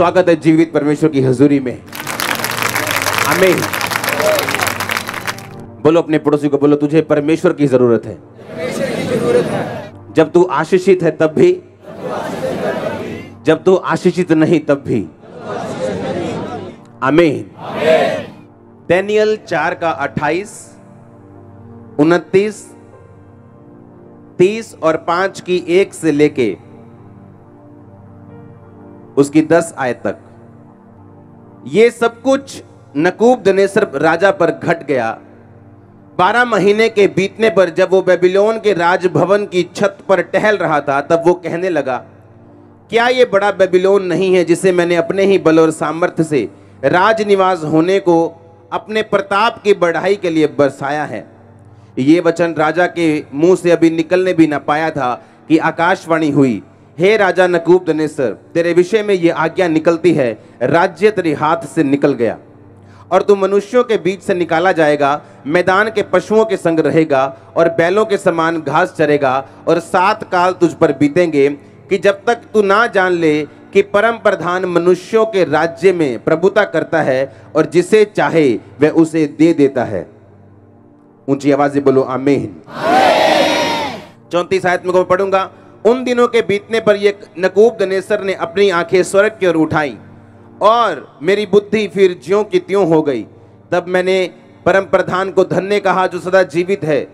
स्वागत है जीवित परमेश्वर की हजूरी में। आमीन। बोलो अपने पड़ोसी को, बोलो तुझे परमेश्वर की जरूरत है। जब तू आशीषित है तब भी, जब तू आशीषित नहीं तब भी। आमीन। दानियेल 4 का 28, 29, 30 और 5 की 1 से लेके उसकी 10 आयत तक ये सब कुछ नबूकदनेस्सर राजा पर घट गया। 12 महीने के बीतने पर जब वो बेबीलोन के राजभवन की छत पर टहल रहा था, तब वो कहने लगा, क्या ये बड़ा बेबीलोन नहीं है जिसे मैंने अपने ही बल और सामर्थ्य से राजनिवास होने को अपने प्रताप की बढ़ाई के लिए बरसाया है। ये वचन राजा के मुंह से अभी निकलने भी न पाया था कि आकाशवाणी हुई, हे राजा नबूकदनेस्सर, तेरे विषय में ये आज्ञा निकलती है, राज्य तेरे हाथ से निकल गया और तू मनुष्यों के बीच से निकाला जाएगा, मैदान के पशुओं के संग रहेगा और बैलों के समान घास चरेगा, और 7 काल तुझ पर बीतेंगे कि जब तक तू ना जान ले कि परम प्रधान मनुष्यों के राज्य में प्रभुता करता है और जिसे चाहे वह उसे दे देता है। ऊंची आवाज से बोलो आमीन। 34 आयत में पढ़ूंगा। उन दिनों के बीतने पर ये नबूकदनेस्सर ने अपनी आंखें स्वर्ग की ओर उठाई और मेरी बुद्धि फिर ज्यों की त्यों हो गई। तब मैंने परम प्रधान को धन्य कहा जो सदा जीवित है,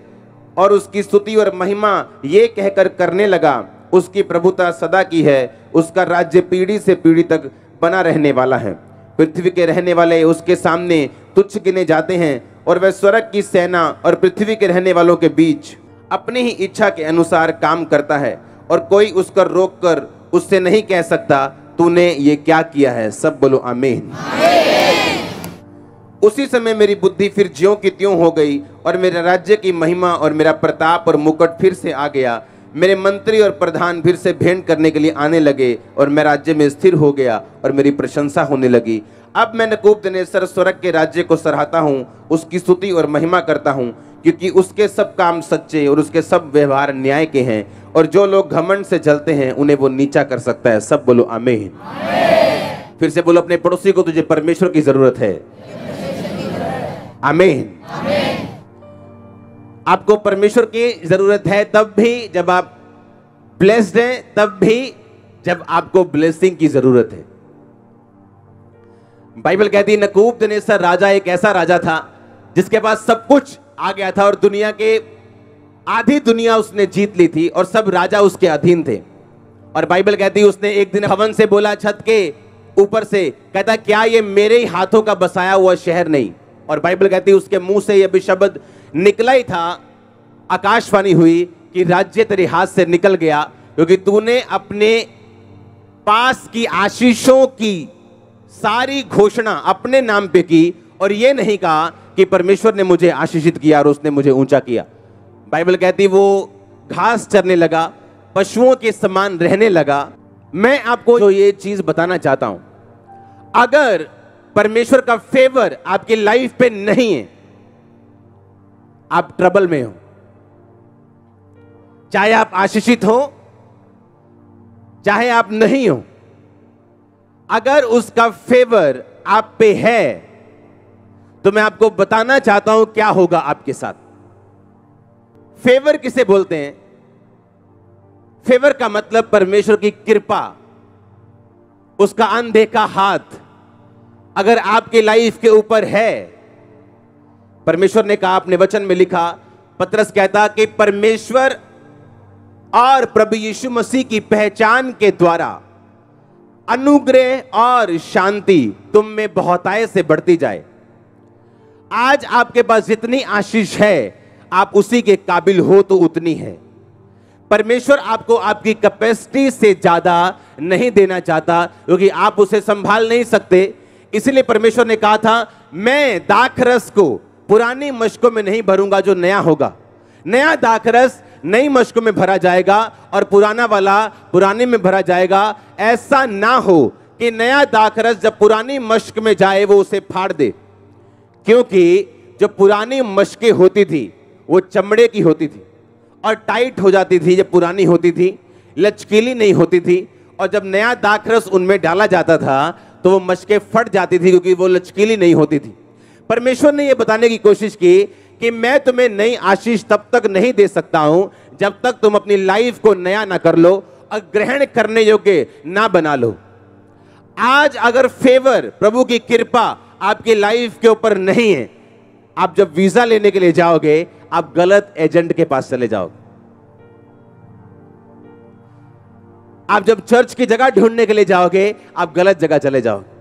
और उसकी स्तुति और महिमा ये कहकर करने लगा, उसकी प्रभुता सदा की है, उसका राज्य पीढ़ी से पीढ़ी तक बना रहने वाला है। पृथ्वी के रहने वाले उसके सामने तुच्छ गिने जाते हैं, और वह स्वर्ग की सेना और पृथ्वी के रहने वालों के बीच अपनी ही इच्छा के अनुसार काम करता है, और कोई उसको रोक कर उससे नहीं कह सकता तूने ये क्या किया है। सब बोलो आमीन। उसी समय मेरी बुद्धि फिर ज्यों की त्यों हो गई, और मेरे राज्य की महिमा और मेरा प्रताप और मुकुट फिर से आ गया। मेरे मंत्री और प्रधान फिर से भेंट करने के लिए आने लगे, और मैं राज्य में स्थिर हो गया और मेरी प्रशंसा होने लगी। अब मैं नबूकदनेस्सर स्वर्ग के राज्य को सराहता हूँ, उसकी स्तुति और महिमा करता हूँ, क्योंकि उसके सब काम सच्चे और उसके सब व्यवहार न्याय के हैं, और जो लोग घमंड से जलते हैं उन्हें वो नीचा कर सकता है। सब बोलो आमीन। फिर से बोलो अपने पड़ोसी को, तुझे परमेश्वर की जरूरत है। आमीन। आपको परमेश्वर की जरूरत है तब भी जब आप ब्लेस्ड हैं, तब भी जब आपको ब्लेसिंग की जरूरत है। बाइबल कहती है नबूकदनेस्सर राजा एक ऐसा राजा था जिसके पास सब कुछ आ गया था, और दुनिया के आधी दुनिया उसने जीत ली थी, और सब राजा उसके अधीन थे। और बाइबल कहती है उसने एक दिन हवन से बोला, छत के ऊपर से, कहता क्या ये मेरे ही हाथों का बसाया हुआ शहर नहीं। और बाइबल कहती है उसके मुंह से यह भी शब्द निकला ही था, आकाशवाणी हुई कि राज्य तेरे हाथ से निकल गया, क्योंकि तूने अपने पास की आशीषों की सारी घोषणा अपने नाम पे की, और ये नहीं कहा कि परमेश्वर ने मुझे आशीषित किया और उसने मुझे ऊंचा किया। बाइबल कहती वो घास चरने लगा, पशुओं के समान रहने लगा। मैं आपको जो ये चीज बताना चाहता हूं, अगर परमेश्वर का फेवर आपकी लाइफ पे नहीं है, आप ट्रबल में हो। चाहे आप आशीषित हो, चाहे आप नहीं हो, अगर उसका फेवर आप पे है, तो मैं आपको बताना चाहता हूं क्या होगा आपके साथ। फेवर किसे बोलते हैं? फेवर का मतलब परमेश्वर की कृपा, उसका अनदेखा हाथ अगर आपकी लाइफ के ऊपर है। परमेश्वर ने कहा, अपने वचन में लिखा, पतरस कहता कि परमेश्वर और प्रभु यीशु मसीह की पहचान के द्वारा अनुग्रह और शांति तुम में बहुतायत से बढ़ती जाए। आज आपके पास जितनी आशीष है, आप उसी के काबिल हो तो उतनी है। परमेश्वर आपको आपकी कैपेसिटी से ज्यादा नहीं देना चाहता, क्योंकि आप उसे संभाल नहीं सकते। इसलिए परमेश्वर ने कहा था, मैं दाखरस को पुरानी मशकों में नहीं भरूंगा जो नया होगा। नया दाखरस नई मशकों में भरा जाएगा और पुराना वाला पुराने में भरा जाएगा। ऐसा ना हो कि नया दाखरस जब पुरानी मशक में जाए वो उसे फाड़ दे, क्योंकि जो पुरानी मशकें होती थी वो चमड़े की होती थी और टाइट हो जाती थी। जब पुरानी होती थी, लचकीली नहीं होती थी, और जब नया दाखरस उनमें डाला जाता था तो वो मशकें फट जाती थी क्योंकि वो लचकीली नहीं होती थी। परमेश्वर ने ये बताने की कोशिश की कि मैं तुम्हें नई आशीष तब तक नहीं दे सकता हूं जब तक तुम अपनी लाइफ को नया ना कर लो और ग्रहण करने योग्य ना बना लो। आज अगर फेवर, प्रभु की कृपा आपकी लाइफ के ऊपर नहीं है, आप जब वीजा लेने के लिए जाओगे आप गलत एजेंट के पास चले जाओगे। आप जब चर्च की जगह ढूंढने के लिए जाओगे आप गलत जगह चले जाओगे।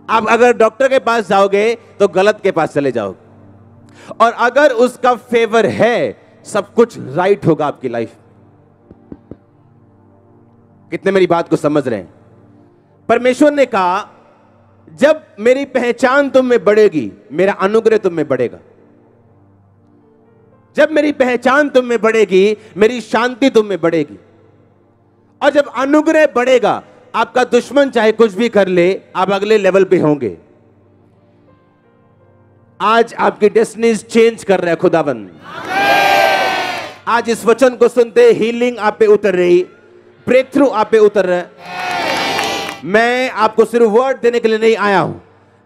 आप अगर डॉक्टर के पास जाओगे तो गलत के पास चले जाओगे। और अगर उसका फेवर है सब कुछ राइट होगा आपकी लाइफ। कितने मेरी बात को समझ रहे हैं? परमेश्वर ने कहा जब मेरी पहचान तुम में बढ़ेगी मेरा अनुग्रह तुम में बढ़ेगा। जब मेरी पहचान तुम में बढ़ेगी मेरी शांति तुम में बढ़ेगी। और जब अनुग्रह बढ़ेगा आपका दुश्मन चाहे कुछ भी कर ले आप अगले लेवल पे होंगे। आज आपकी डेस्टिनीज चेंज कर रहे हैं खुदावन। आज इस वचन को सुनते हीलिंग आप पे उतर रही, ब्रेक थ्रू आप पे उतर रहा है। मैं आपको सिर्फ वर्ड देने के लिए नहीं आया हूं,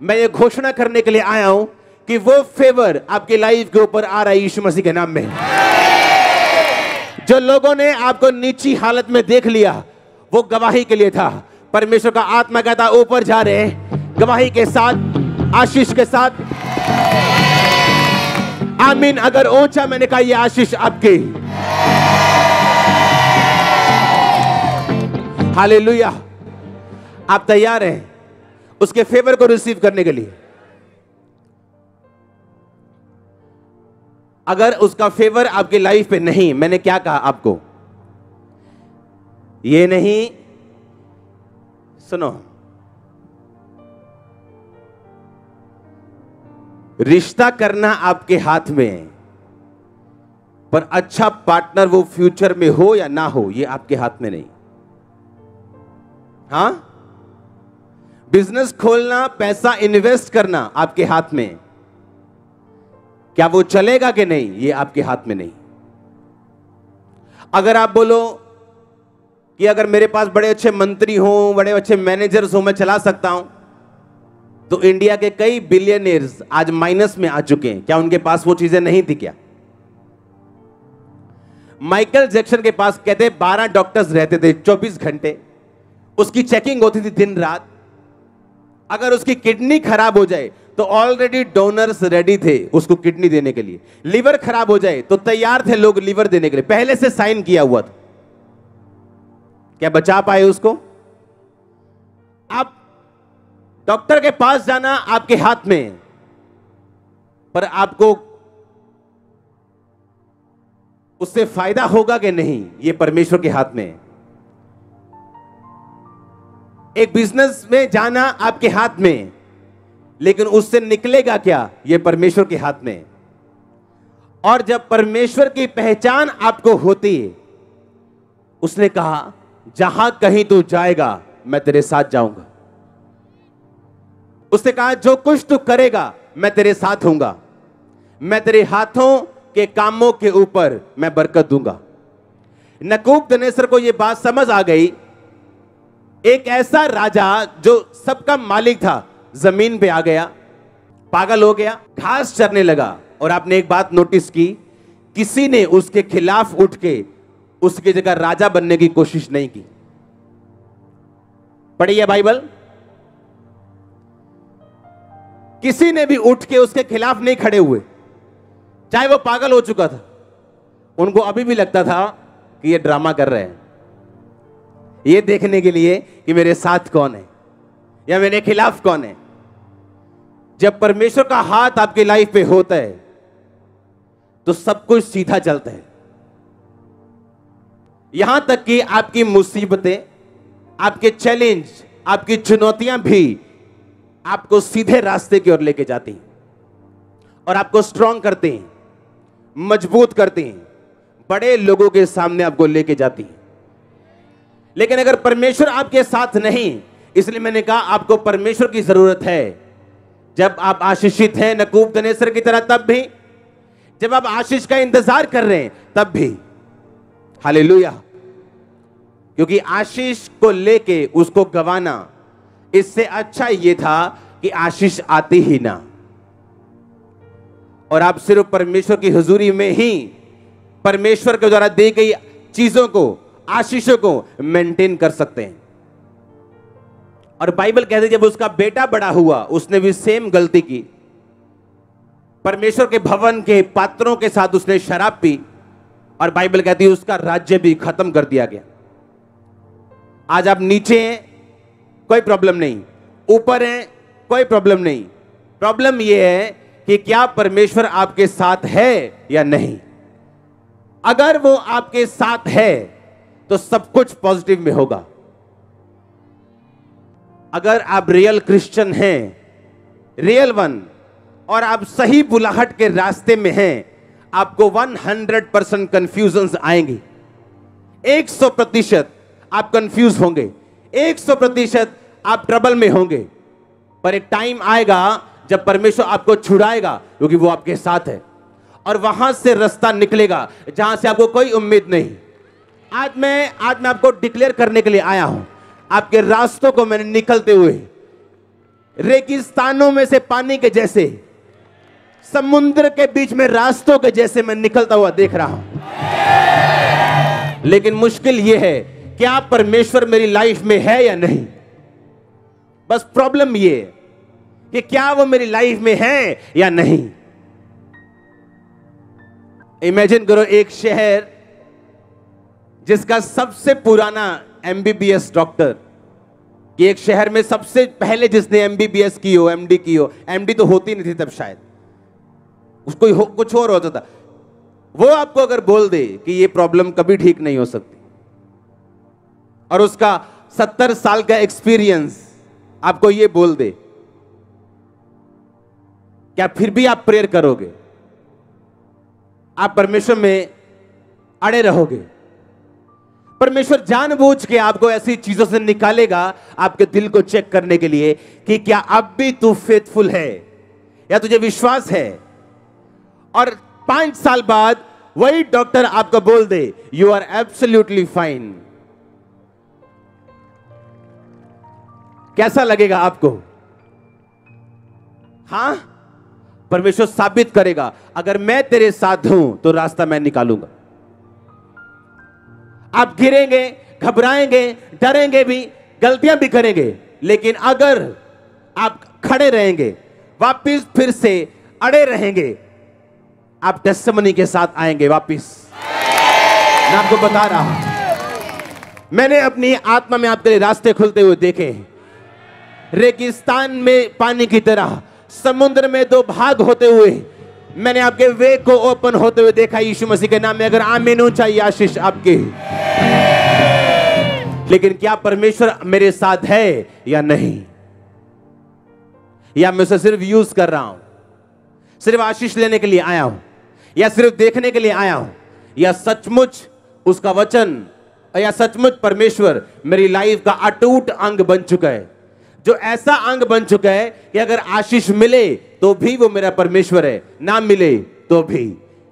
मैं ये घोषणा करने के लिए आया हूं कि वो फेवर आपकी लाइफ के ऊपर आ रहा है यीशु मसीह के नाम में। जो लोगों ने आपको नीची हालत में देख लिया वो गवाही के लिए था। परमेश्वर का आत्मा कहता ऊपर जा रहे हैं गवाही के साथ, आशीष के साथ। आमीन। अगर ऊंचा मैंने कहा ये आशीष आपकी। हालेलुया। आप तैयार हैं उसके फेवर को रिसीव करने के लिए? अगर उसका फेवर आपकी लाइफ पे नहीं, मैंने क्या कहा आपको? ये नहीं, सुनो, रिश्ता करना आपके हाथ में है, पर अच्छा पार्टनर वो फ्यूचर में हो या ना हो ये आपके हाथ में नहीं। हां, बिजनेस खोलना, पैसा इन्वेस्ट करना आपके हाथ में, क्या वो चलेगा कि नहीं ये आपके हाथ में नहीं। अगर आप बोलो कि अगर मेरे पास बड़े अच्छे मंत्री हों, बड़े अच्छे मैनेजर्स हों, मैं चला सकता हूं, तो इंडिया के कई बिलियनियर्स आज माइनस में आ चुके हैं। क्या उनके पास वो चीजें नहीं थी क्या? माइकल जैक्सन के पास कहते 12 डॉक्टर्स रहते थे 24 घंटे, उसकी चेकिंग होती थी दिन रात। अगर उसकी किडनी खराब हो जाए तो ऑलरेडी डोनर्स रेडी थे उसको किडनी देने के लिए। लीवर खराब हो जाए तो तैयार थे लोग लीवर देने के लिए, पहले से साइन किया हुआ था। क्या बचा पाए उसको? आप डॉक्टर के पास जाना आपके हाथ में, पर आपको उससे फायदा होगा कि नहीं ये परमेश्वर के हाथ में है। एक बिजनेस में जाना आपके हाथ में, लेकिन उससे निकलेगा क्या ये परमेश्वर के हाथ में। और जब परमेश्वर की पहचान आपको होती है, उसने कहा जहां कहीं तू जाएगा मैं तेरे साथ जाऊंगा। उसने कहा जो कुछ तू करेगा मैं तेरे साथ हूंगा, मैं तेरे हाथों के कामों के ऊपर मैं बरकत दूंगा। नबूकदनेस्सर को यह बात समझ आ गई। एक ऐसा राजा जो सबका मालिक था जमीन पे आ गया, पागल हो गया, घास चरने लगा। और आपने एक बात नोटिस की, किसी ने उसके खिलाफ उठ के उसकी जगह राजा बनने की कोशिश नहीं की। पढ़िए बाइबल। किसी ने भी उठ के उसके खिलाफ नहीं खड़े हुए, चाहे वो पागल हो चुका था। उनको अभी भी लगता था कि ये ड्रामा कर रहे हैं, ये देखने के लिए कि मेरे साथ कौन है या मेरे खिलाफ कौन है। जब परमेश्वर का हाथ आपकी लाइफ पे होता है तो सब कुछ सीधा चलता है। यहां तक कि आपकी मुसीबतें, आपके चैलेंज, आपकी चुनौतियां भी आपको सीधे रास्ते की ओर लेके जाती हैं और आपको स्ट्रांग करती हैं, मजबूत करती हैं, बड़े लोगों के सामने आपको लेके जाती हैं। लेकिन अगर परमेश्वर आपके साथ नहीं, इसलिए मैंने कहा आपको परमेश्वर की जरूरत है। जब आप आशीषित हैं नबूकदनेस्सर की तरह तब भी, जब आप आशीष का इंतजार कर रहे हैं तब भी। हालेलुया। क्योंकि आशीष को लेके उसको गंवाना, इससे अच्छा यह था कि आशीष आती ही ना, और आप सिर्फ परमेश्वर की हुजूरी में ही परमेश्वर के द्वारा दी गई चीजों को, आशीषों को मेंटेन कर सकते हैं। और बाइबल कहती है जब उसका बेटा बड़ा हुआ उसने भी सेम गलती की। परमेश्वर के भवन के पात्रों के साथ उसने शराब पी, और बाइबल कहती है उसका राज्य भी खत्म कर दिया गया। आज आप नीचे हैं, कोई प्रॉब्लम नहीं, ऊपर हैं, कोई प्रॉब्लम नहीं। प्रॉब्लम यह है कि क्या परमेश्वर आपके साथ है या नहीं। अगर वो आपके साथ है तो सब कुछ पॉजिटिव में होगा। अगर आप रियल क्रिश्चियन हैं, रियल वन, और आप सही बुलाहट के रास्ते में हैं, आपको 100% कंफ्यूजन्स आएंगी। 100% आप कंफ्यूज होंगे, 100% आप ट्रबल में होंगे। पर एक टाइम आएगा जब परमेश्वर आपको छुड़ाएगा, क्योंकि वो आपके साथ है, और वहां से रास्ता निकलेगा जहां से आपको कोई उम्मीद नहीं। आज मैं आपको डिक्लेयर करने के लिए आया हूं, आपके रास्तों को मैंने निकलते हुए रेगिस्तानों में से पानी के जैसे, समुद्र के बीच में रास्तों के जैसे मैं निकलता हुआ देख रहा हूं। लेकिन मुश्किल यह है क्या परमेश्वर मेरी लाइफ में है या नहीं। बस प्रॉब्लम यह है कि क्या वो मेरी लाइफ में है या नहीं। इमेजिन करो एक शहर जिसका सबसे पुराना एमबीबीएस डॉक्टर, कि एक शहर में सबसे पहले जिसने एमबीबीएस की हो, एमडी की हो, एमडी तो होती नहीं थी तब, शायद उसको कुछ और होता था, वो आपको अगर बोल दे कि ये प्रॉब्लम कभी ठीक नहीं हो सकती, और उसका 70 साल का एक्सपीरियंस आपको ये बोल दे, क्या फिर भी आप प्रेयर करोगे? आप परमेश्वर में अड़े रहोगे? परमेश्वर जानबूझ के आपको ऐसी चीजों से निकालेगा आपके दिल को चेक करने के लिए कि क्या अब भी तू फेथफुल है या तुझे विश्वास है। और 5 साल बाद वही डॉक्टर आपको बोल दे यू आर एब्सोल्युटली फाइन, कैसा लगेगा आपको? हां, परमेश्वर साबित करेगा अगर मैं तेरे साथ हूं तो रास्ता मैं निकालूंगा। आप गिरेंगे, घबराएंगे, डरेंगे भी, गलतियां भी करेंगे, लेकिन अगर आप खड़े रहेंगे, वापिस फिर से अड़े रहेंगे, आप टेस्टिमनी के साथ आएंगे वापिस। मैं आपको बता रहा हूं, मैंने अपनी आत्मा में आपके लिए रास्ते खुलते हुए देखे। रेगिस्तान में पानी की तरह, समुद्र में 2 भाग होते हुए मैंने आपके वे को ओपन होते हुए देखा यीशु मसीह के नाम में। अगर आमीन हो चाहिए आशीष आपके। लेकिन क्या परमेश्वर मेरे साथ है या नहीं, या मैं उसे सिर्फ यूज कर रहा हूं, सिर्फ आशीष लेने के लिए आया हूं, या सिर्फ देखने के लिए आया हूं, या सचमुच उसका वचन, या सचमुच परमेश्वर मेरी लाइफ का अटूट अंग बन चुका है, जो ऐसा अंग बन चुका है कि अगर आशीष मिले तो भी वो मेरा परमेश्वर है, ना मिले तो भी,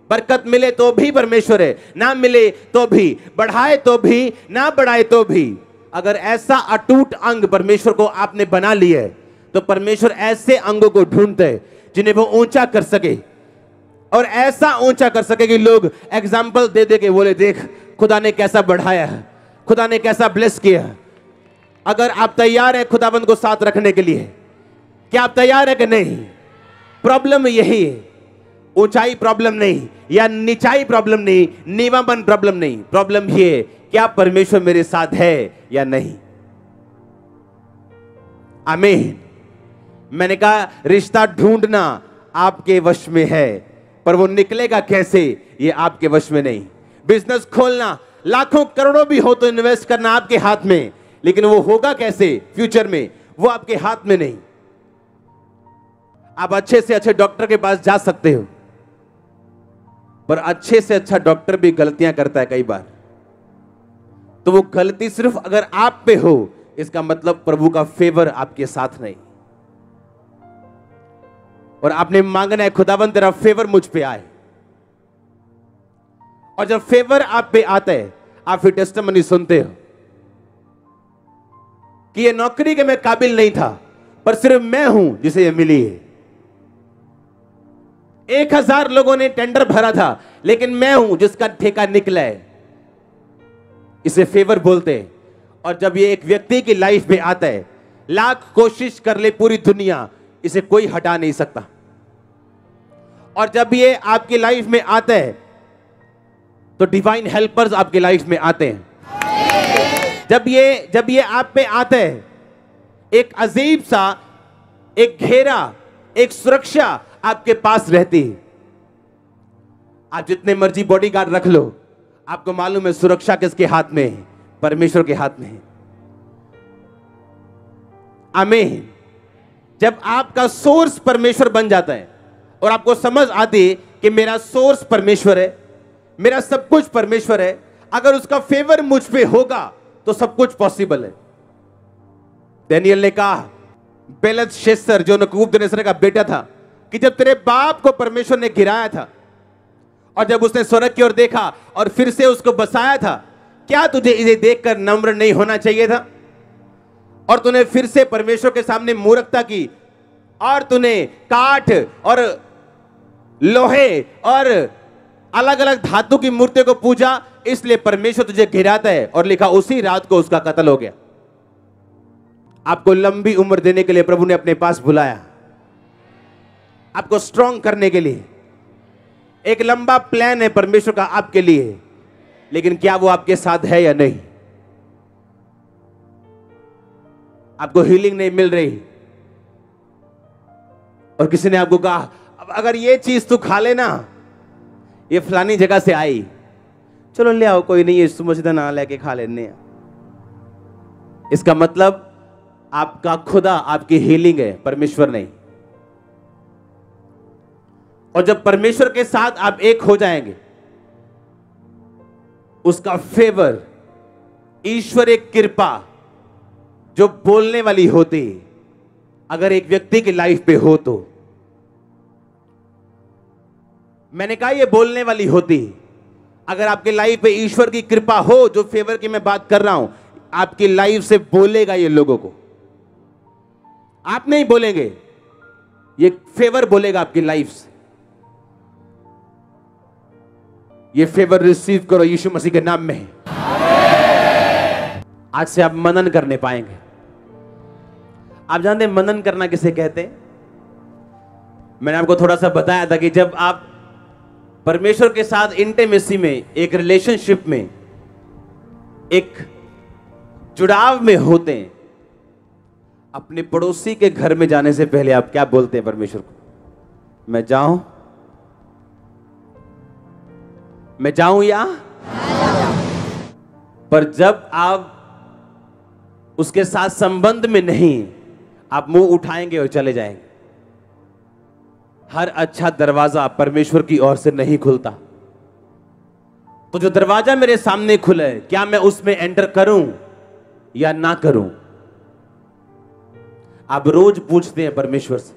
बरकत मिले तो भी परमेश्वर है, ना मिले तो भी, बढ़ाए तो भी, ना बढ़ाए तो भी। अगर ऐसा अटूट अंग परमेश्वर को आपने बना लिया है तो परमेश्वर ऐसे अंगों को ढूंढते हैं जिन्हें वो ऊंचा कर सके, और ऐसा ऊंचा कर सके कि लोग एग्जाम्पल दे दे के बोले देख खुदा ने कैसा बढ़ाया है, खुदा ने कैसा ब्लेस किया। अगर आप तैयार हैं खुदाबंद को साथ रखने के लिए, क्या आप तैयार हैं कि नहीं? प्रॉब्लम यही है, ऊंचाई प्रॉब्लम नहीं, या नीचाई प्रॉब्लम नहीं, नीवापन प्रॉब्लम नहीं, प्रॉब्लम ये क्या परमेश्वर मेरे साथ है या नहीं। आमीन। मैंने कहा रिश्ता ढूंढना आपके वश में है, पर वो निकलेगा कैसे ये आपके वश में नहीं। बिजनेस खोलना, लाखों करोड़ों भी हो तो इन्वेस्ट करना आपके हाथ में, लेकिन वो होगा कैसे फ्यूचर में, वो आपके हाथ में नहीं। आप अच्छे से अच्छे डॉक्टर के पास जा सकते हो, पर अच्छे से अच्छा डॉक्टर भी गलतियां करता है कई बार। तो वो गलती सिर्फ अगर आप पे हो, इसका मतलब प्रभु का फेवर आपके साथ नहीं। और आपने मांगना है खुदाबंद तेरा फेवर मुझ पे आए, और जब फेवर आप पे आता है आप फिर टेस्टिमनी सुनते हो। कि ये नौकरी के मैं काबिल नहीं था, पर सिर्फ मैं हूं जिसे ये मिली है। 1000 लोगों ने टेंडर भरा था, लेकिन मैं हूं जिसका ठेका निकला है। इसे फेवर बोलते हैं। और जब ये एक व्यक्ति की लाइफ में आता है, लाख कोशिश कर ले पूरी दुनिया, इसे कोई हटा नहीं सकता। और जब ये आपकी लाइफ में आता है, तो डिवाइन हेल्पर्स आपकी लाइफ में आते हैं। जब ये आप पे आता है, एक अजीब सा एक घेरा, एक सुरक्षा आपके पास रहती है। आप जितने मर्जी बॉडीगार्ड रख लो, आपको मालूम है सुरक्षा किसके हाथ में है? परमेश्वर के हाथ में है। आमीन। जब आपका सोर्स परमेश्वर बन जाता है और आपको समझ आती है कि मेरा सोर्स परमेश्वर है, मेरा सब कुछ परमेश्वर है, अगर उसका फेवर मुझ पे होगा तो सब कुछ पॉसिबल है। दानियेल ने कहा, बेलतशस्सर जो नबूकदनेस्सर का बेटा था, कि जब तेरे बाप को परमेश्वर ने गिराया था और जब उसने स्वर्ग की ओर देखा और फिर से उसको बसाया था, क्या तुझे इसे देखकर नम्र नहीं होना चाहिए था? और तूने फिर से परमेश्वर के सामने मूर्खता की और तूने काठ और लोहे और अलग अलग धातु की मूर्तियों को पूजा, इसलिए परमेश्वर तुझे गिराता है। और लिखा उसी रात को उसका कत्ल हो गया। आपको लंबी उम्र देने के लिए प्रभु ने अपने पास बुलाया, आपको स्ट्रांग करने के लिए। एक लंबा प्लान है परमेश्वर का आपके लिए, लेकिन क्या वो आपके साथ है या नहीं? आपको हीलिंग नहीं मिल रही और किसी ने आपको कहा, अब अगर ये चीज तू खा लेना, ये फलानी जगह से आई, चलो ले आओ, कोई नहीं, यीशु मसीह ना लेके खा लेने। इसका मतलब आपका खुदा आपकी हीलिंग है, परमेश्वर नहीं। और जब परमेश्वर के साथ आप एक हो जाएंगे, उसका फेवर, ईश्वर एक कृपा जो बोलने वाली होती, अगर एक व्यक्ति की लाइफ पे हो तो, मैंने कहा ये बोलने वाली होती। अगर आपके लाइफ पे ईश्वर की कृपा हो, जो फेवर की मैं बात कर रहा हूं, आपकी लाइफ से बोलेगा ये लोगों को। आप नहीं बोलेंगे, ये फेवर बोलेगा आपकी लाइफ से। ये फेवर रिसीव करो यीशु मसीह के नाम में। आज से आप मनन करने पाएंगे। आप जानते हैं मनन करना किसे कहते हैं? मैंने आपको थोड़ा सा बताया था कि जब आप परमेश्वर के साथ इंटीमेसी में, एक रिलेशनशिप में, एक जुड़ाव में होते हैं, अपने पड़ोसी के घर में जाने से पहले आप क्या बोलते हैं परमेश्वर को? मैं जाऊं या? पर जब आप उसके साथ संबंध में नहीं, आप मुंह उठाएंगे और चले जाएंगे। हर अच्छा दरवाजा परमेश्वर की ओर से नहीं खुलता। तो जो दरवाजा मेरे सामने खुला है, क्या मैं उसमें एंटर करूं या ना करूं? आप रोज पूछते हैं परमेश्वर से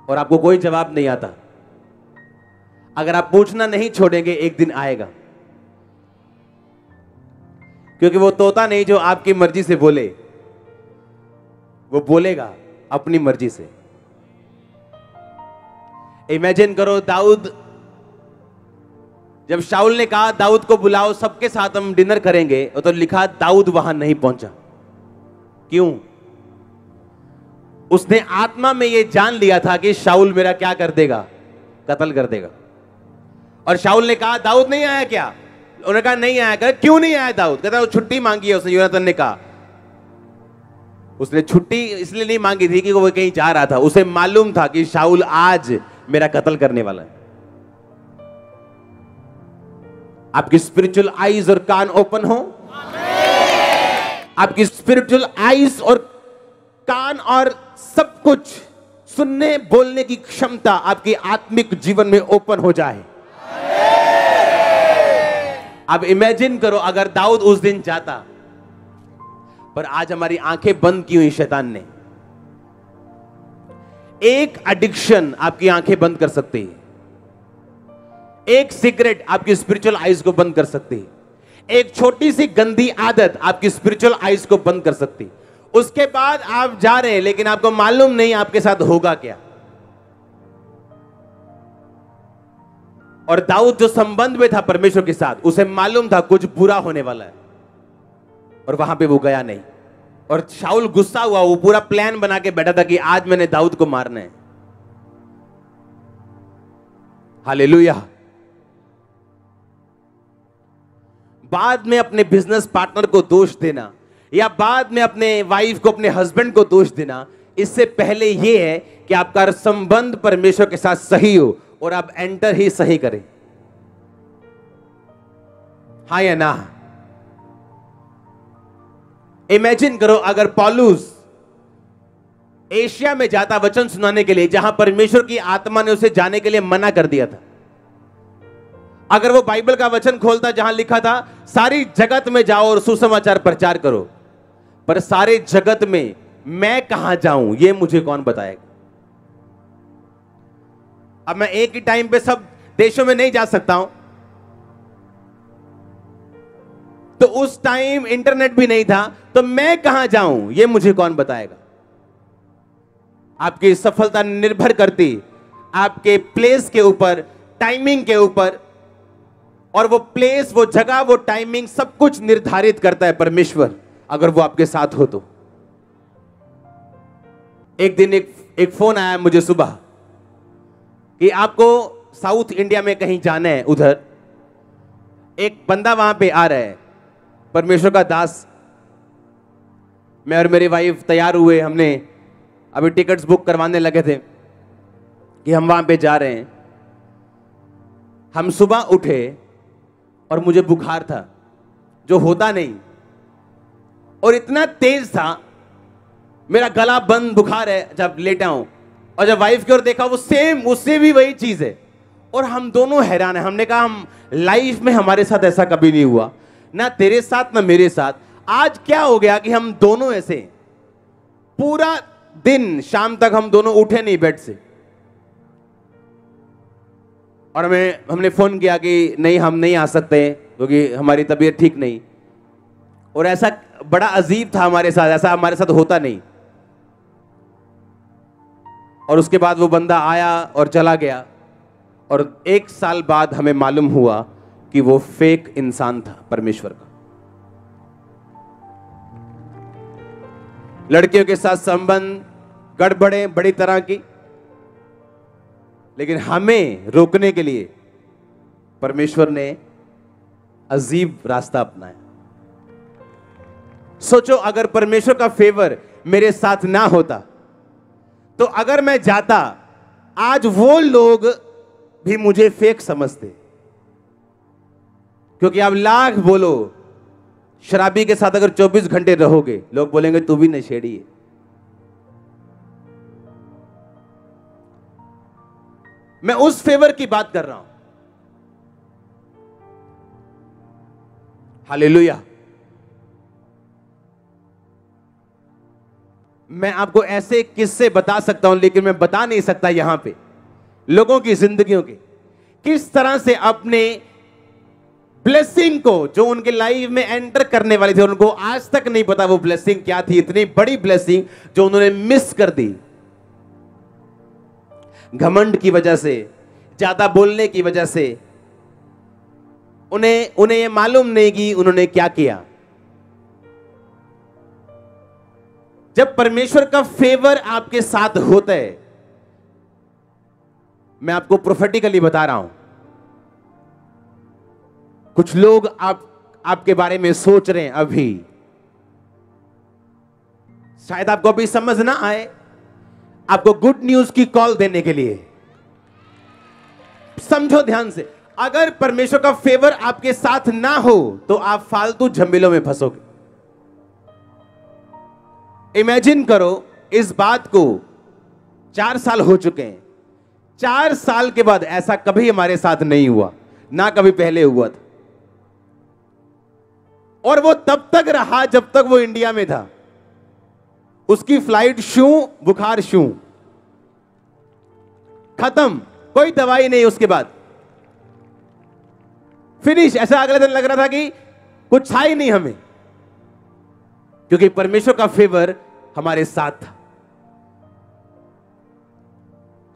और आपको कोई जवाब नहीं आता। अगर आप पूछना नहीं छोड़ेंगे, एक दिन आएगा, क्योंकि वो तोता नहीं जो आपकी मर्जी से बोले, वो बोलेगा अपनी मर्जी से। इमेजिन करो, दाऊद, जब शाऊल ने कहा दाऊद को बुलाओ, सबके साथ हम डिनर करेंगे, तो लिखा दाऊद वहां नहीं पहुंचा। क्यों? उसने आत्मा में यह जान लिया था कि शाऊल मेरा क्या कर देगा? कत्ल कर देगा। और शाऊल ने कहा दाऊद नहीं आया क्या? उन्होंने कहा नहीं आया। कहा क्यों नहीं आया दाऊद? कहता वो छुट्टी मांगी है उसने। योनातान ने कहा उसने छुट्टी इसलिए नहीं मांगी थी कि वो कहीं जा रहा था, उसे मालूम था कि शाऊल आज मेरा कत्ल करने वाला है। आपकी स्पिरिचुअल आईज और कान ओपन हो, आपकी स्पिरिचुअल आईज और कान और सब कुछ सुनने बोलने की क्षमता आपकी आत्मिक जीवन में ओपन हो जाए। अब इमेजिन करो अगर दाऊद उस दिन जाता, पर आज हमारी आंखें बंद की हुई शैतान ने। एक एडिक्शन आपकी आंखें बंद कर सकती है, एक सिगरेट आपकी स्पिरिचुअल आईज को बंद कर सकती है, एक छोटी सी गंदी आदत आपकी स्पिरिचुअल आइज को बंद कर सकती। उसके बाद आप जा रहे हैं लेकिन आपको मालूम नहीं आपके साथ होगा क्या। और दाऊद जो संबंध में था परमेश्वर के साथ, उसे मालूम था कुछ बुरा होने वाला है, और वहां पे वो गया नहीं। और शाऊल गुस्सा हुआ, वो पूरा प्लान बना के बैठा था कि आज मैंने दाऊद को मारना है। हालेलुया। बाद में अपने बिजनेस पार्टनर को दोष देना, या बाद में अपने वाइफ को, अपने हस्बैंड को दोष देना, इससे पहले यह है कि आपका संबंध परमेश्वर के साथ सही हो और आप एंटर ही सही करें। हाँ या ना? इमेजिन करो अगर पौलुस एशिया में जाता वचन सुनाने के लिए, जहां परमेश्वर की आत्मा ने उसे जाने के लिए मना कर दिया था। अगर वो बाइबल का वचन खोलता जहां लिखा था सारी जगत में जाओ और सुसमाचार प्रचार करो, पर सारे जगत में मैं कहां जाऊं ये मुझे कौन बताएगा। अब मैं एक ही टाइम पे सब देशों में नहीं जा सकता हूं, तो उस टाइम इंटरनेट भी नहीं था, तो मैं कहां जाऊं ये मुझे कौन बताएगा। आपकी सफलता निर्भर करती आपके प्लेस के ऊपर, टाइमिंग के ऊपर, और वो प्लेस, वो जगह, वो टाइमिंग सब कुछ निर्धारित करता है परमेश्वर, अगर वो आपके साथ हो तो। एक दिन एक फोन आया मुझे सुबह कि आपको साउथ इंडिया में कहीं जाना है। उधर एक बंदा वहां पे आ रहा है, परमेश्वर का दास। मैं और मेरी वाइफ तैयार हुए, हमने अभी टिकट्स बुक करवाने लगे थे कि हम वहां पे जा रहे हैं। हम सुबह उठे और मुझे बुखार था जो होता नहीं, और इतना तेज था, मेरा गला बंद, बुखार है जब लेटा हूं। और जब वाइफ की ओर देखा, वो सेम, उससे भी वही चीज है, और हम दोनों हैरान है। हमने कहा हम लाइफ में हमारे साथ ऐसा कभी नहीं हुआ, ना तेरे साथ ना मेरे साथ। आज क्या हो गया कि हम दोनों ऐसे, पूरा दिन शाम तक हम दोनों उठे नहीं बेड से। और हमने फोन किया कि नहीं, हम नहीं आ सकते क्योंकि हमारी तबीयत ठीक नहीं। और ऐसा बड़ा अजीब था हमारे साथ, ऐसा हमारे साथ होता नहीं। और उसके बाद वो बंदा आया और चला गया, और 1 साल बाद हमें मालूम हुआ कि वो फेक इंसान था परमेश्वर का। लड़कियों के साथ संबंध, गड़बड़े बड़ी तरह की, लेकिन हमें रोकने के लिए परमेश्वर ने अजीब रास्ता अपनाया। सोचो अगर परमेश्वर का फेवर मेरे साथ ना होता, तो अगर मैं जाता, आज वो लोग भी मुझे फेक समझते। क्योंकि आप लाख बोलो, शराबी के साथ अगर 24 घंटे रहोगे, लोग बोलेंगे तू भी नशेड़ी है। मैं उस फेवर की बात कर रहा हूं। हालेलुया। मैं आपको ऐसे किस्से बता सकता हूं, लेकिन मैं बता नहीं सकता यहां पे लोगों की जिंदगियों के, किस तरह से अपने ब्लेसिंग को, जो उनके लाइफ में एंटर करने वाली थी, उनको आज तक नहीं पता वो ब्लेसिंग क्या थी। इतनी बड़ी ब्लेसिंग जो उन्होंने मिस कर दी, घमंड की वजह से, ज्यादा बोलने की वजह से। उन्हें ये मालूम नहीं कि उन्होंने क्या किया। जब परमेश्वर का फेवर आपके साथ होता है, मैं आपको प्रोफेटिकली बता रहा हूं, कुछ लोग आपके बारे में सोच रहे हैं अभी, शायद आपको अभी समझ ना आए, आपको गुड न्यूज की कॉल देने के लिए। समझो ध्यान से, अगर परमेश्वर का फेवर आपके साथ ना हो तो आप फालतू झमेलों में फंसोगे। इमेजिन करो इस बात को, 4 साल हो चुके हैं, 4 साल के बाद ऐसा कभी हमारे साथ नहीं हुआ, ना कभी पहले हुआ था। और वो तब तक रहा जब तक वो इंडिया में था। उसकी फ्लाइट शू, बुखार शू, खत्म, कोई दवाई नहीं। उसके बाद फिनिश। ऐसा अगले दिन लग रहा था कि कुछ था ही नहीं हमें, क्योंकि परमेश्वर का फेवर हमारे साथ था।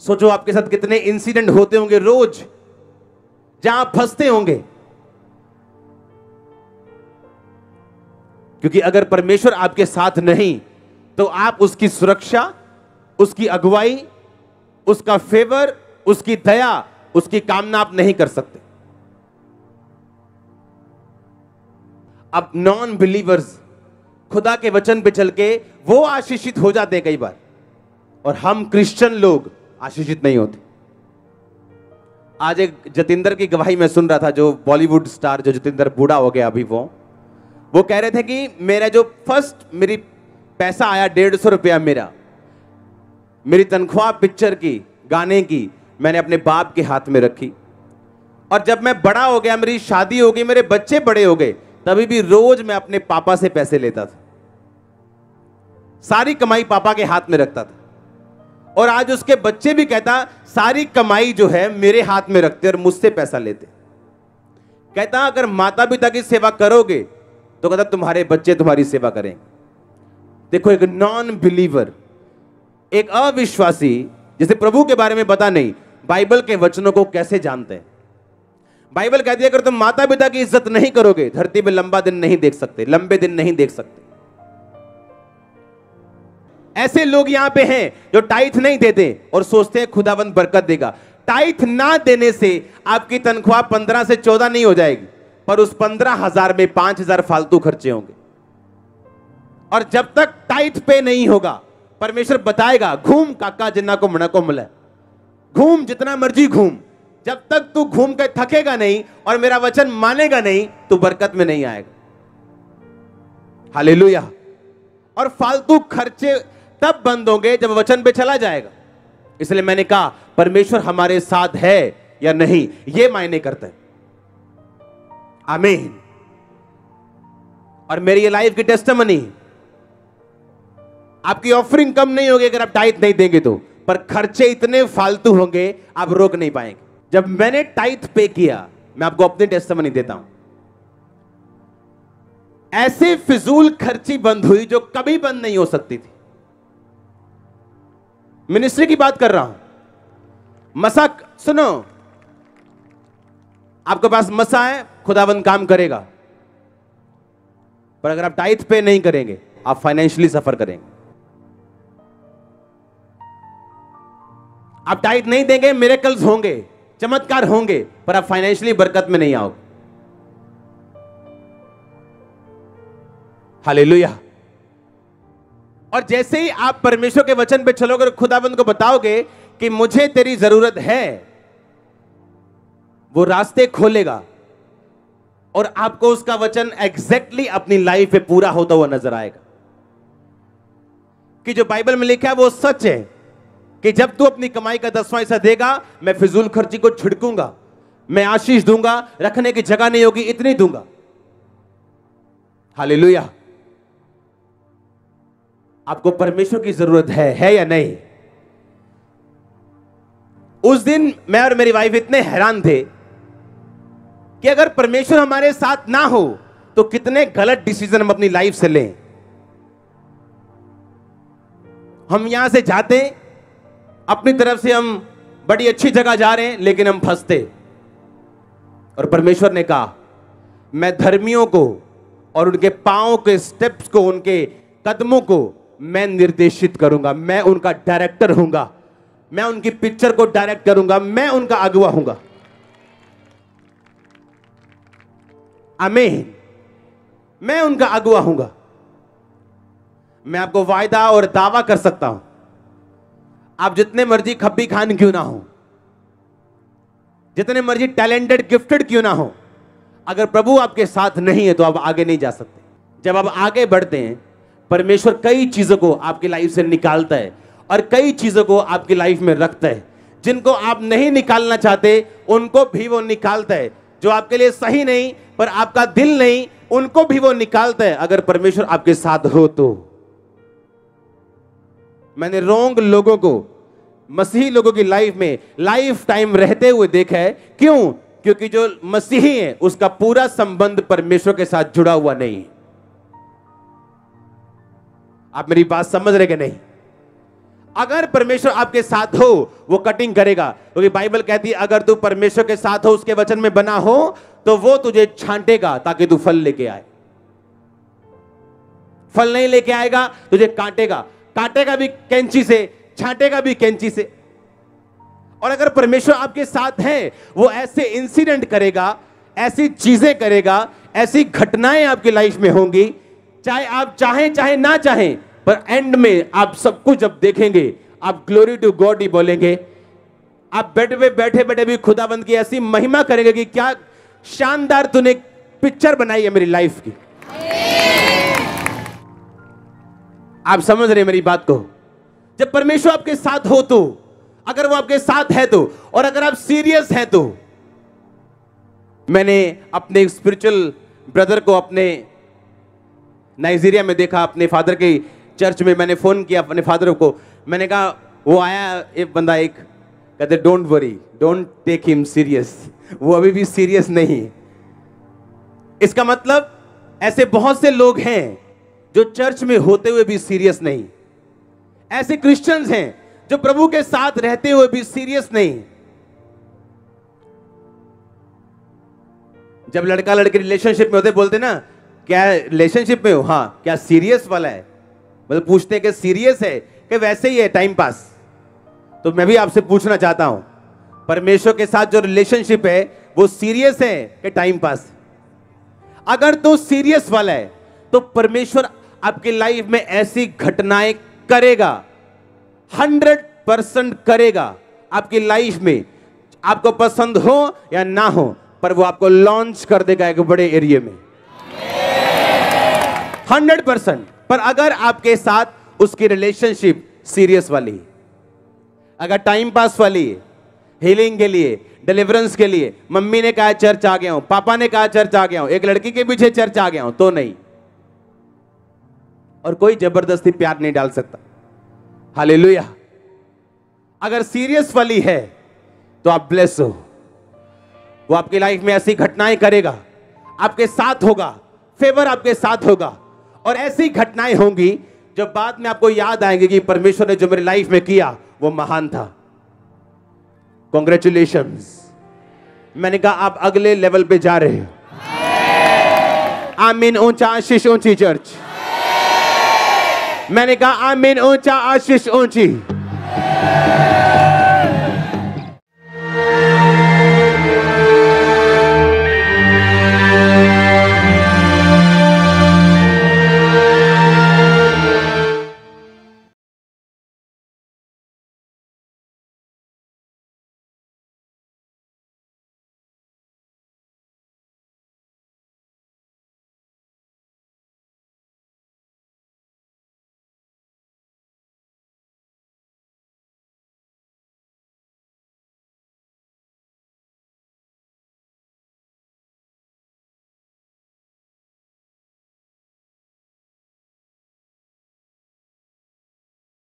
सोचो आपके साथ कितने इंसिडेंट होते होंगे रोज जहां आप फंसते होंगे, क्योंकि अगर परमेश्वर आपके साथ नहीं तो आप उसकी सुरक्षा, उसकी अगुवाई, उसका फेवर, उसकी दया, उसकी कामना आप नहीं कर सकते। अब नॉन बिलीवर्स खुदा के वचन पे चल के वो आशीषित हो जाते हैं कई बार, और हम क्रिश्चियन लोग आशीषित नहीं होते। आज एक जतिंदर की गवाही मैं सुन रहा था, जो बॉलीवुड स्टार, जो जतिंदर बूढ़ा हो गया अभी, वो कह रहे थे कि मेरा जो फर्स्ट मेरी पैसा आया 150 रुपया, मेरी तनख्वाह पिक्चर की, गाने की, मैंने अपने बाप के हाथ में रखी, और जब मैं बड़ा हो गया, मेरी शादी हो गई, मेरे बच्चे बड़े हो गए, तभी भी रोज मैं अपने पापा से पैसे लेता था, सारी कमाई पापा के हाथ में रखता था। और आज उसके बच्चे भी कहता सारी कमाई जो है मेरे हाथ में रखते और मुझसे पैसा लेते। कहता अगर माता पिता की सेवा करोगे तो कहता तुम्हारे बच्चे तुम्हारी सेवा करेंगे। देखो, एक नॉन बिलीवर, एक अविश्वासी जिसे प्रभु के बारे में पता नहीं, बाइबल के वचनों को कैसे जानते हैं। बाइबल कहती है अगर तुम माता पिता की इज्जत नहीं करोगे, धरती पे लंबा दिन नहीं देख सकते, लंबे दिन नहीं देख सकते। ऐसे लोग यहां पे हैं जो टाइथ नहीं देते और सोचते हैं खुदावंद बरकत देगा। टाइथ ना देने से आपकी तनख्वाह 15 से 14 नहीं हो जाएगी, पर उस 15,000 में 5,000 फालतू खर्चे होंगे। और जब तक टाइथ पे नहीं होगा, परमेश्वर बताएगा घूम काका जिन्ना को मना को मिला, घूम जितना मर्जी घूम, जब तक तू घूम के थकेगा नहीं और मेरा वचन मानेगा नहीं, तू बरकत में नहीं आएगा। हालेलुया। और फालतू खर्चे तब बंद होंगे जब वचन पे चला जाएगा। इसलिए मैंने कहा परमेश्वर हमारे साथ है या नहीं, यह मायने करता है। आमीन। और मेरी ये लाइफ की टेस्टिमनी, आपकी ऑफरिंग कम नहीं होगी अगर आप टाइथ नहीं देंगे तो, पर खर्चे इतने फालतू होंगे आप रोक नहीं पाएंगे। जब मैंने टाइथ पे किया, मैं आपको अपनी टेस्टिमनी देता हूं, ऐसे फिजूल खर्ची बंद हुई जो कभी बंद नहीं हो सकती थी। मिनिस्ट्री की बात कर रहा हूं। मसा सुनो, आपके पास मसा है, खुदावंद काम करेगा, पर अगर आप टाइथ पे नहीं करेंगे आप फाइनेंशियली सफर करेंगे। आप टाइथ नहीं देंगे, मिरेकल्स होंगे, चमत्कार होंगे, पर आप फाइनेंशियली बरकत में नहीं आओगे। हालेलुया। और जैसे ही आप परमेश्वर के वचन पे चलोगे और खुदाबंद को बताओगे कि मुझे तेरी जरूरत है, वो रास्ते खोलेगा और आपको उसका वचन एग्जैक्टली अपनी लाइफ में पूरा होता हुआ नजर आएगा। कि जो बाइबल में लिखा है वो सच है कि जब तू अपनी कमाई का 10वां हिस्सा देगा, मैं फिजूल खर्ची को छिड़कूंगा, मैं आशीष दूंगा, रखने की जगह नहीं होगी, इतनी दूंगा। हालेलुया। आपको परमेश्वर की जरूरत है या नहीं? उस दिन मैं और मेरी वाइफ इतने हैरान थे कि अगर परमेश्वर हमारे साथ ना हो तो कितने गलत डिसीजन हम अपनी लाइफ से लें। हम यहां से जाते, अपनी तरफ से हम बड़ी अच्छी जगह जा रहे हैं, लेकिन हम फंसते। और परमेश्वर ने कहा मैं धर्मियों को और उनके पांव के स्टेप्स को, उनके कदमों को मैं निर्देशित करूंगा, मैं उनका डायरेक्टर हूंगा, मैं उनकी पिक्चर को डायरेक्ट करूंगा, मैं उनका अगुवा हूंगा। आमीन। मैं उनका अगुवा हूंगा। मैं आपको वायदा और दावा कर सकता हूं, आप जितने मर्जी खब्बी खान क्यों ना हो, जितने मर्जी टैलेंटेड गिफ्टेड क्यों ना हो, अगर प्रभु आपके साथ नहीं है तो आप आगे नहीं जा सकते। जब आप आगे बढ़ते हैं, परमेश्वर कई चीजों को आपकी लाइफ से निकालता है और कई चीजों को आपकी लाइफ में रखता है। जिनको आप नहीं निकालना चाहते उनको भी वो निकालता है। जो आपके लिए सही नहीं पर आपका दिल नहीं, उनको भी वो निकालता है अगर परमेश्वर आपके साथ हो तो। मैंने रोंग लोगों को, मसीही लोगों की लाइफ में लाइफ टाइम रहते हुए देखा है। क्यों? क्योंकि जो मसीही है उसका पूरा संबंध परमेश्वर के साथ जुड़ा हुआ नहीं है। आप मेरी बात समझ रहे कि नहीं? अगर परमेश्वर आपके साथ हो वो कटिंग करेगा, क्योंकि बाइबल कहती है अगर तू परमेश्वर के साथ हो, उसके वचन में बना हो, तो वो तुझे छांटेगा ताकि तू फल लेके आए। फल नहीं लेके आएगा तुझे काटेगा, काटेगा भी कैंची से, छांटेगा भी कैंची से। और अगर परमेश्वर आपके साथ है, वो ऐसे इंसिडेंट करेगा, ऐसी चीजें करेगा, ऐसी घटनाएं आपकी लाइफ में होंगी, चाहे आप चाहें चाहे ना चाहें, पर एंड में आप सब कुछ जब देखेंगे आप ग्लोरी टू गॉड ही बोलेंगे। आप बेड पे बैठे बैठे भी खुदाबंद की ऐसी महिमा करेंगे कि क्या शानदार तूने पिक्चर बनाई है मेरी लाइफ की। आप समझ रहे मेरी बात को? जब परमेश्वर आपके साथ हो तो, अगर वो आपके साथ है तो, और अगर आप सीरियस हैं तो। मैंने अपने एक स्पिरिचुअल ब्रदर को अपने नाइजीरिया में देखा, अपने फादर के चर्च में। मैंने फोन किया अपने फादर को, मैंने कहा, वो आया एक बंदा, एक कहते don't worry, don't take him serious, वो अभी भी सीरियस नहीं। इसका मतलब ऐसे बहुत से लोग हैं जो चर्च में होते हुए भी सीरियस नहीं, ऐसे क्रिश्चियंस हैं जो प्रभु के साथ रहते हुए भी सीरियस नहीं। जब लड़का लड़की रिलेशनशिप में होते बोलते ना, क्या रिलेशनशिप में हो? हाँ। क्या सीरियस वाला है? मतलब पूछते हैं कि सीरियस है कि वैसे ही है टाइम पास? तो मैं भी आपसे पूछना चाहता हूं, परमेश्वर के साथ जो रिलेशनशिप है वो सीरियस है कि टाइम पास? अगर तो सीरियस वाला है तो परमेश्वर आपकी लाइफ में ऐसी घटनाएं करेगा, 100% करेगा आपकी लाइफ में, आपको पसंद हो या ना हो, पर वो आपको लॉन्च कर देगा एक बड़े एरिया में, 100%। पर अगर आपके साथ उसकी रिलेशनशिप सीरियस वाली, अगर टाइम पास वाली, हीलिंग के लिए, डिलीवरेंस के लिए, मम्मी ने कहा चर्च आ गया हूं, पापा ने कहा चर्च आ गया हूं, एक लड़की के पीछे चर्च आ गया हूं, तो नहीं। और कोई जबरदस्ती प्यार नहीं डाल सकता। हालेलुया। अगर सीरियस वाली है तो आप ब्लेस हो, वो आपकी लाइफ में ऐसी घटनाएं करेगा, आपके साथ होगा, फेवर आपके साथ होगा, और ऐसी घटनाएं होंगी जो बाद में आपको याद आएंगे कि परमेश्वर ने जो मेरी लाइफ में किया वो महान था। कॉन्ग्रेचुलेशंस। मैंने कहा आप अगले लेवल पे जा रहे हो। आमीन। ऊंचा आशीष ऊंची चर्च। मैंने कहा आमीन। ऊंचा आशीष ऊंची।